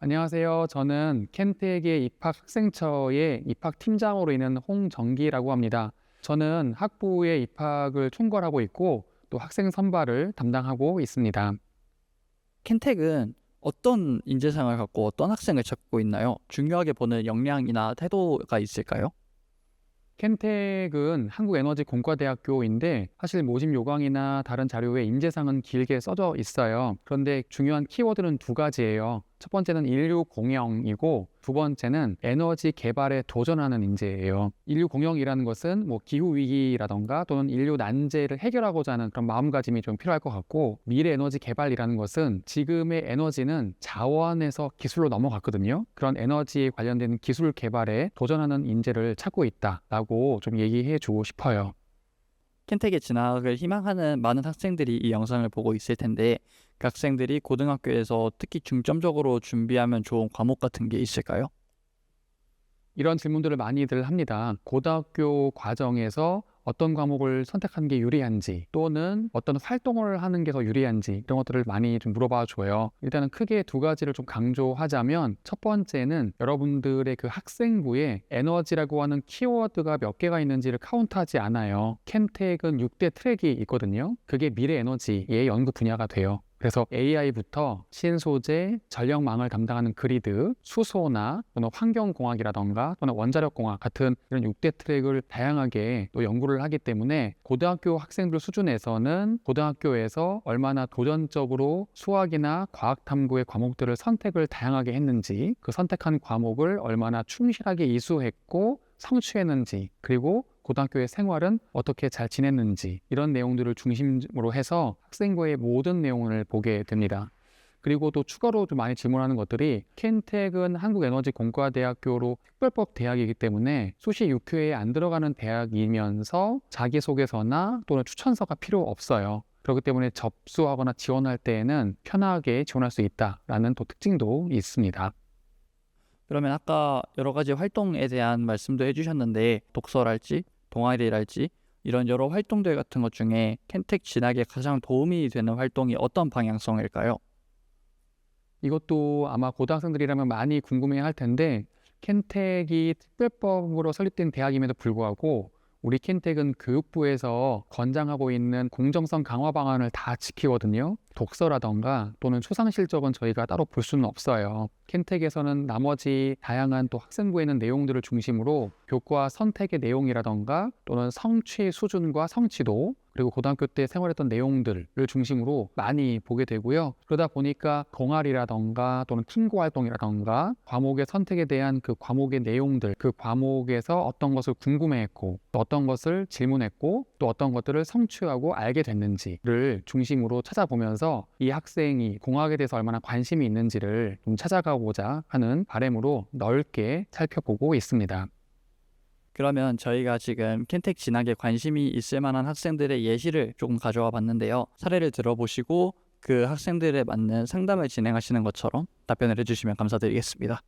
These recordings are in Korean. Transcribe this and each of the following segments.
안녕하세요. 저는 켄텍의 입학학생처의 입학팀장으로 있는 홍정기라고 합니다. 저는 학부의 입학을 총괄하고 있고 또 학생 선발을 담당하고 있습니다. 켄텍은 어떤 인재상을 갖고 어떤 학생을 찾고 있나요? 중요하게 보는 역량이나 태도가 있을까요? 켄텍은 한국에너지공과대학교인데 사실 모집 요강이나 다른 자료에 인재상은 길게 써져 있어요. 그런데 중요한 키워드는 두 가지예요. 첫 번째는 인류 공영이고 두 번째는 에너지 개발에 도전하는 인재예요. 인류 공영이라는 것은 뭐 기후 위기라던가 또는 인류 난제를 해결하고자 하는 그런 마음가짐이 좀 필요할 것 같고, 미래 에너지 개발이라는 것은 지금의 에너지는 자원에서 기술로 넘어갔거든요. 그런 에너지에 관련된 기술 개발에 도전하는 인재를 찾고 있다라고 좀 얘기해 주고 싶어요. 켄텍에 진학을 희망하는 많은 학생들이 이 영상을 보고 있을 텐데 그 학생들이 고등학교에서 특히 중점적으로 준비하면 좋은 과목 같은 게 있을까요? 이런 질문들을 많이들 합니다. 고등학교 과정에서 어떤 과목을 선택하는 게 유리한지 또는 어떤 활동을 하는 게 더 유리한지 이런 것들을 많이 좀 물어봐 줘요. 일단은 크게 두 가지를 좀 강조하자면, 첫 번째는 여러분들의 그 학생부에 에너지라고 하는 키워드가 몇 개가 있는지를 카운트하지 않아요. 켄텍은 6대 트랙이 있거든요. 그게 미래 에너지의 연구 분야가 돼요. 그래서 AI부터 신소재, 전력망을 담당하는 그리드, 수소나 또는 환경공학이라던가 또는 원자력공학 같은 이런 6대 트랙을 다양하게 또 연구를 하기 때문에 고등학교 학생들 수준에서는 고등학교에서 얼마나 도전적으로 수학이나 과학 탐구의 과목들을 선택을 다양하게 했는지, 그 선택한 과목을 얼마나 충실하게 이수했고 성취했는지, 그리고 고등학교의 생활은 어떻게 잘 지냈는지, 이런 내용들을 중심으로 해서 학생부의 모든 내용을 보게 됩니다. 그리고 또 추가로 좀 많이 질문하는 것들이, 켄텍은 한국에너지공과대학교로 특별법 대학이기 때문에 수시 6교에 안 들어가는 대학이면서 자기소개서나 또는 추천서가 필요 없어요. 그렇기 때문에 접수하거나 지원할 때에는 편하게 지원할 수 있다라는 또 특징도 있습니다. 그러면 아까 여러 가지 활동에 대한 말씀도 해주셨는데 독서랄지 동아리랄지 이런 여러 활동들 같은 것 중에 켄텍 진학에 가장 도움이 되는 활동이 어떤 방향성일까요? 이것도 아마 고등학생들이라면 많이 궁금해 할 텐데, 켄텍이 특별법으로 설립된 대학임에도 불구하고 우리 켄텍은 교육부에서 권장하고 있는 공정성 강화 방안을 다 지키거든요. 독서라던가 또는 수상 실적은 저희가 따로 볼 수는 없어요. 켄텍에서는 나머지 다양한 또 학생부에 있는 내용들을 중심으로 교과 선택의 내용이라던가 또는 성취 수준과 성취도, 그리고 고등학교 때 생활했던 내용들을 중심으로 많이 보게 되고요. 그러다 보니까 동아리라던가 또는 팀고 활동이라던가 과목의 선택에 대한 그 과목의 내용들, 그 과목에서 어떤 것을 궁금해했고 또 어떤 것을 질문했고 또 어떤 것들을 성취하고 알게 됐는지를 중심으로 찾아보면서 이 학생이 공학에 대해서 얼마나 관심이 있는지를 좀 찾아가고자 하는 바람으로 넓게 살펴보고 있습니다. 그러면 저희가 지금 켄텍 진학에 관심이 있을 만한 학생들의 예시를 조금 가져와 봤는데요. 사례를 들어보시고 그 학생들에 맞는 상담을 진행하시는 것처럼 답변을 해주시면 감사드리겠습니다.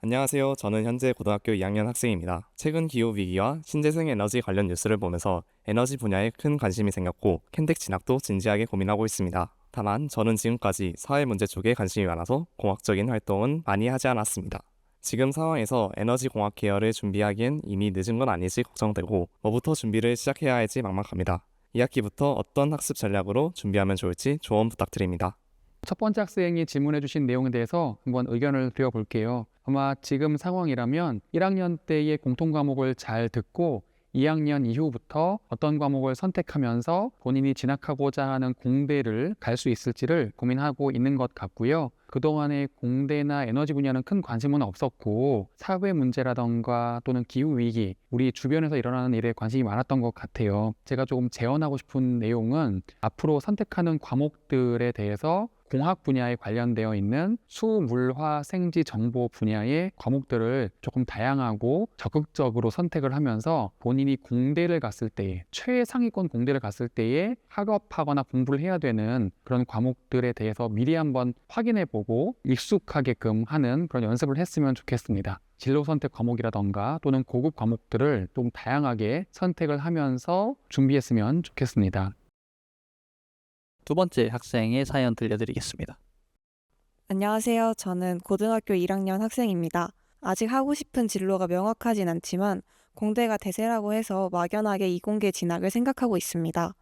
안녕하세요. 저는 현재 고등학교 2학년 학생입니다. 최근 기후위기와 신재생 에너지 관련 뉴스를 보면서 에너지 분야에 큰 관심이 생겼고 켄텍 진학도 진지하게 고민하고 있습니다. 다만 저는 지금까지 사회 문제 쪽에 관심이 많아서 공학적인 활동은 많이 하지 않았습니다. 지금 상황에서 에너지 공학 계열을 준비하기엔 이미 늦은 건 아닐지 걱정되고 뭐부터 준비를 시작해야 할지 막막합니다. 2학기부터 어떤 학습 전략으로 준비하면 좋을지 조언 부탁드립니다. 첫 번째 학생이 질문해 주신 내용에 대해서 한번 의견을 드려볼게요. 아마 지금 상황이라면 1학년 때의 공통 과목을 잘 듣고 2학년 이후부터 어떤 과목을 선택하면서 본인이 진학하고자 하는 공대를 갈 수 있을지를 고민하고 있는 것 같고요. 그동안에 공대나 에너지 분야는 큰 관심은 없었고 사회 문제라던가 또는 기후 위기, 우리 주변에서 일어나는 일에 관심이 많았던 것 같아요. 제가 조금 제언하고 싶은 내용은, 앞으로 선택하는 과목들에 대해서 공학 분야에 관련되어 있는 수, 물, 화, 생지, 정보 분야의 과목들을 조금 다양하고 적극적으로 선택을 하면서 본인이 공대를 갔을 때에, 최상위권 공대를 갔을 때에 학업하거나 공부를 해야 되는 그런 과목들에 대해서 미리 한번 확인해 보고 익숙하게끔 하는 그런 연습을 했으면 좋겠습니다. 진로 선택 과목이라던가 또는 고급 과목들을 좀 다양하게 선택을 하면서 준비했으면 좋겠습니다. 두 번째 학생의 사연 들려드리겠습니다. 안녕하세요. 저는 고등학교 1학년 학생입니다. 아직 하고 싶은 진로가 명확하진 않지만 공대가 대세라고 해서 막연하게 이공계 진학을 생각하고 있습니다.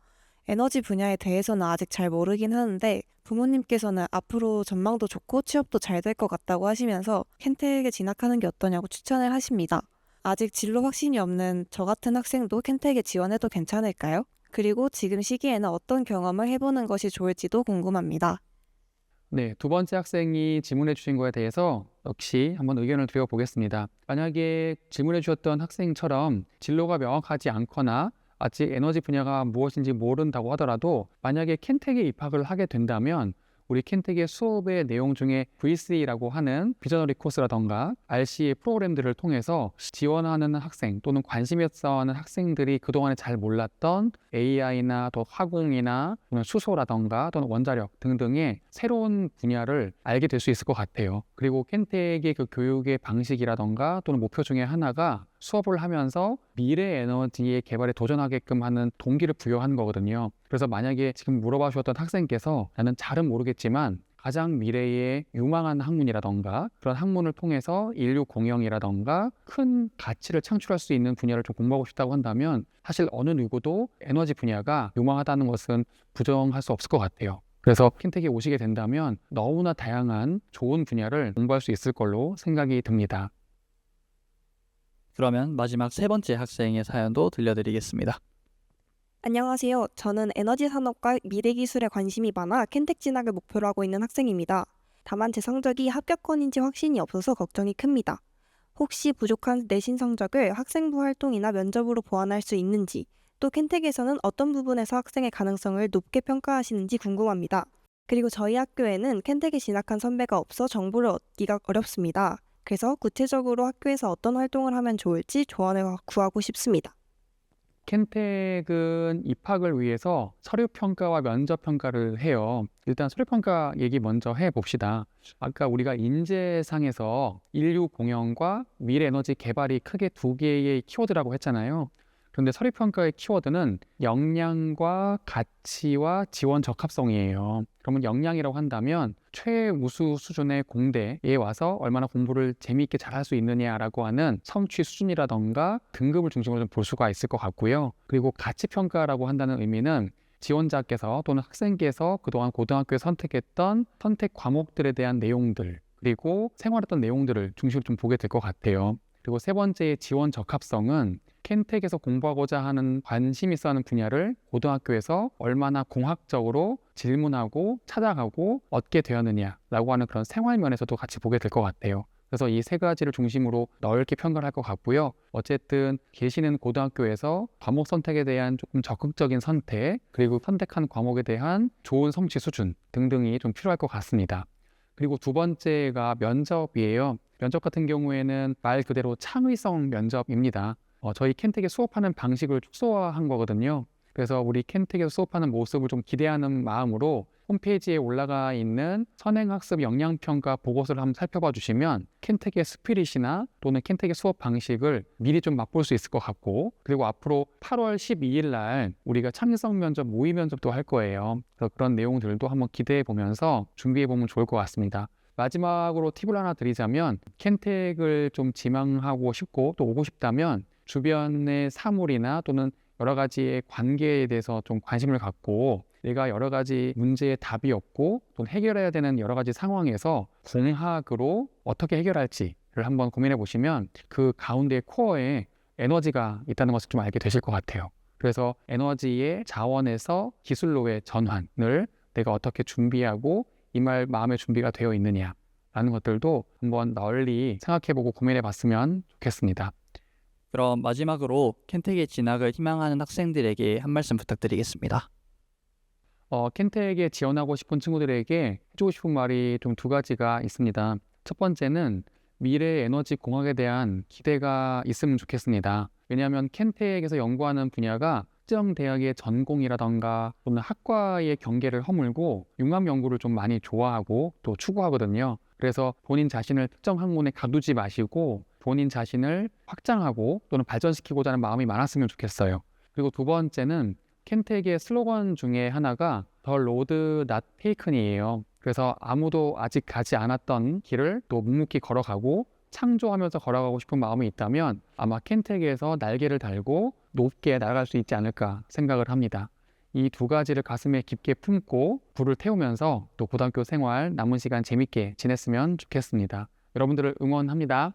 에너지 분야에 대해서는 아직 잘 모르긴 하는데 부모님께서는 앞으로 전망도 좋고 취업도 잘 될 것 같다고 하시면서 켄텍에 진학하는 게 어떠냐고 추천을 하십니다. 아직 진로 확신이 없는 저 같은 학생도 켄텍에 지원해도 괜찮을까요? 그리고 지금 시기에는 어떤 경험을 해보는 것이 좋을지도 궁금합니다. 네, 두 번째 학생이 질문해 주신 거에 대해서 역시 한번 의견을 드려보겠습니다. 만약에 질문해 주셨던 학생처럼 진로가 명확하지 않거나 아직 에너지 분야가 무엇인지 모른다고 하더라도 만약에 켄텍에 입학을 하게 된다면 우리 켄텍의 수업의 내용 중에 VC라고 하는 비저너리 코스라던가 RC의 프로그램들을 통해서 지원하는 학생 또는 관심 있어 하는 학생들이 그동안에 잘 몰랐던 AI나 또 화공이나 또는 수소라던가 또는 원자력 등등의 새로운 분야를 알게 될 수 있을 것 같아요. 그리고 켄텍의 그 교육의 방식이라던가 또는 목표 중에 하나가 수업을 하면서 미래 에너지의 개발에 도전하게끔 하는 동기를 부여하는 거거든요. 그래서 만약에 지금 물어봐 주셨던 학생께서 나는 잘은 모르겠지만 가장 미래의 유망한 학문이라던가 그런 학문을 통해서 인류 공영이라던가 큰 가치를 창출할 수 있는 분야를 좀 공부하고 싶다고 한다면 사실 어느 누구도 에너지 분야가 유망하다는 것은 부정할 수 없을 것 같아요. 그래서 켄텍에 오시게 된다면 너무나 다양한 좋은 분야를 공부할 수 있을 걸로 생각이 듭니다. 그러면 마지막 세 번째 학생의 사연도 들려드리겠습니다. 안녕하세요. 저는 에너지 산업과 미래 기술에 관심이 많아 켄텍 진학을 목표로 하고 있는 학생입니다. 다만 제 성적이 합격권인지 확신이 없어서 걱정이 큽니다. 혹시 부족한 내신 성적을 학생부 활동이나 면접으로 보완할 수 있는지, 또 켄텍에서는 어떤 부분에서 학생의 가능성을 높게 평가하시는지 궁금합니다. 그리고 저희 학교에는 켄텍에 진학한 선배가 없어 정보를 얻기가 어렵습니다. 그래서 구체적으로 학교에서 어떤 활동을 하면 좋을지 조언을 구하고 싶습니다. 켄텍은 입학을 위해서 서류 평가와 면접 평가를 해요. 일단 서류 평가 얘기 먼저 해봅시다. 아까 우리가 인재상에서 인류 공영과 미래 에너지 개발이 크게 두 개의 키워드라고 했잖아요. 그런데 서류 평가의 키워드는 역량과 가치와 지원 적합성이에요. 그러면 역량이라고 한다면 최우수 수준의 공대에 와서 얼마나 공부를 재미있게 잘할 수 있느냐라고 하는 성취 수준이라던가 등급을 중심으로 좀 볼 수가 있을 것 같고요. 그리고 가치 평가라고 한다는 의미는 지원자께서 또는 학생께서 그동안 고등학교에 선택했던 선택 과목들에 대한 내용들 그리고 생활했던 내용들을 중심으로 좀 보게 될 것 같아요. 그리고 세 번째의 지원 적합성은 켄텍에서 공부하고자 하는 관심 있어 하는 분야를 고등학교에서 얼마나 공학적으로 질문하고 찾아가고 얻게 되었느냐라고 하는 그런 생활 면에서도 같이 보게 될 것 같아요. 그래서 이 세 가지를 중심으로 넓게 평가를 할 것 같고요. 어쨌든 계시는 고등학교에서 과목 선택에 대한 조금 적극적인 선택, 그리고 선택한 과목에 대한 좋은 성취 수준 등등이 좀 필요할 것 같습니다. 그리고 두 번째가 면접이에요. 면접 같은 경우에는 말 그대로 창의성 면접입니다. 저희 켄텍에 수업하는 방식을 축소화한 거거든요. 그래서 우리 켄텍에서 수업하는 모습을 좀 기대하는 마음으로 홈페이지에 올라가 있는 선행학습 역량평가 보고서를 한번 살펴봐 주시면 켄텍의 스피릿이나 또는 켄텍의 수업 방식을 미리 좀 맛볼 수 있을 것 같고, 그리고 앞으로 8월 12일 날 우리가 창의성 면접, 모의 면접도 할 거예요. 그래서 그런 내용들도 한번 기대해 보면서 준비해 보면 좋을 것 같습니다. 마지막으로 팁을 하나 드리자면 켄텍을 좀 지망하고 싶고 또 오고 싶다면 주변의 사물이나 또는 여러 가지의 관계에 대해서 좀 관심을 갖고 내가 여러 가지 문제에 답이 없고 또 해결해야 되는 여러 가지 상황에서 공학으로 어떻게 해결할지를 한번 고민해 보시면 그 가운데 코어에 에너지가 있다는 것을 좀 알게 되실 것 같아요. 그래서 에너지의 자원에서 기술로의 전환을 내가 어떻게 준비하고 임할 마음의 준비가 되어 있느냐라는 것들도 한번 널리 생각해보고 고민해봤으면 좋겠습니다. 그럼 마지막으로 켄텍에 진학을 희망하는 학생들에게 한 말씀 부탁드리겠습니다. 켄텍에 지원하고 싶은 친구들에게 해주고 싶은 말이 좀 두 가지가 있습니다. 첫 번째는 미래 에너지 공학에 대한 기대가 있으면 좋겠습니다. 왜냐하면 켄텍에서 연구하는 분야가 특정 대학의 전공이라던가 또는 학과의 경계를 허물고 융합 연구를 좀 많이 좋아하고 또 추구하거든요. 그래서 본인 자신을 특정 학문에 가두지 마시고 본인 자신을 확장하고 또는 발전시키고자 하는 마음이 많았으면 좋겠어요. 그리고 두 번째는 켄텍의 슬로건 중에 하나가 The Road Not Taken이에요. 그래서 아무도 아직 가지 않았던 길을 또 묵묵히 걸어가고 창조하면서 걸어가고 싶은 마음이 있다면 아마 켄텍에서 날개를 달고 높게 날아갈 수 있지 않을까 생각을 합니다. 이 두 가지를 가슴에 깊게 품고 불을 태우면서 또 고등학교 생활 남은 시간 재밌게 지냈으면 좋겠습니다. 여러분들을 응원합니다.